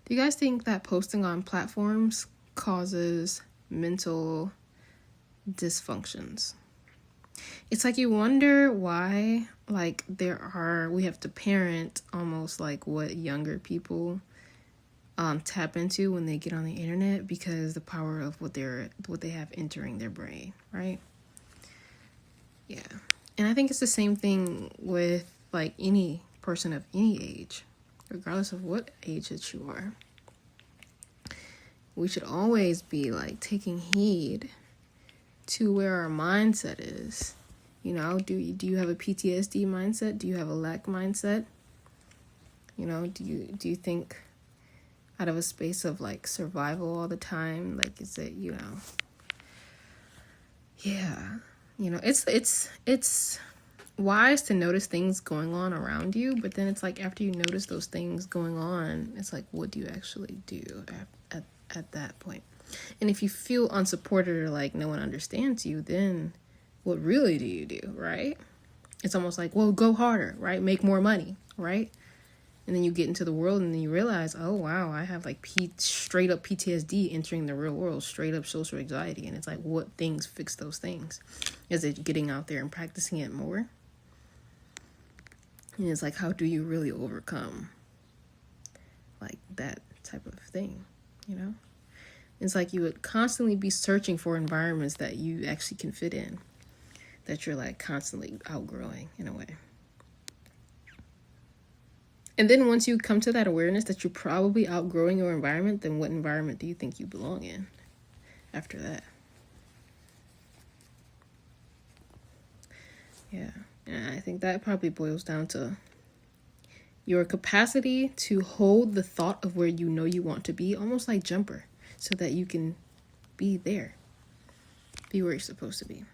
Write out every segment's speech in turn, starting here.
Do you guys think that posting on platforms causes mental dysfunctions? It's like you wonder why, like, we have to parent almost like what younger people tap into when they get on the internet, because the power of what they have entering their brain, right? Yeah. And I think it's the same thing with like any person of any age, regardless of what age that you are. We should always be like taking heed to where our mindset is. You know, do you have a PTSD mindset? Do you have a lack mindset? You know, do you think out of a space of like survival all the time? Like, is it, you know, yeah, you know, it's wise to notice things going on around you, but then it's like after you notice those things going on, it's like, what do you actually do at that point? And if you feel unsupported or like no one understands you, then what really do you do, right? It's almost like, well, go harder, right? Make more money, right? And then you get into the world and then you realize, oh, wow, I have like straight up PTSD entering the real world, straight up social anxiety. And it's like, what things fix those things? Is it getting out there and practicing it more? And it's like, how do you really overcome like that type of thing, you know? It's like you would constantly be searching for environments that you actually can fit in, that you're like constantly outgrowing in a way. And then once you come to that awareness that you're probably outgrowing your environment, then what environment do you think you belong in after that? Yeah. And I think that probably boils down to your capacity to hold the thought of where you know you want to be, almost like Jumper, so that you can be there, be where you're supposed to be.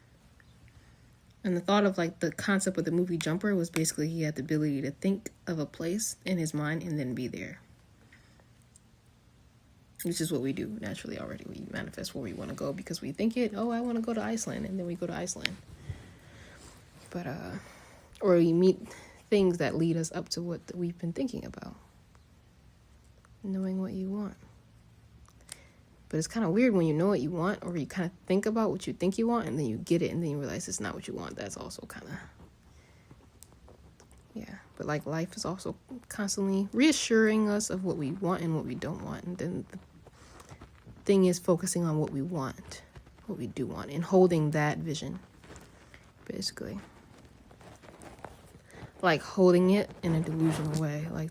And the thought of like the concept of the movie Jumper was basically he had the ability to think of a place in his mind and then be there. Which is what we do naturally already. We manifest where we want to go because we think it, oh, I want to go to Iceland, and then we go to Iceland. But, or we meet things that lead us up to what we've been thinking about. Knowing what you want. But it's kind of weird when you know what you want, or you kind of think about what you think you want, and then you get it, and then you realize it's not what you want. That's also kind of, yeah. But like life is also constantly reassuring us of what we want and what we don't want. And then the thing is focusing on what we want, what we do want, and holding that vision, basically. Like holding it in a delusional way, like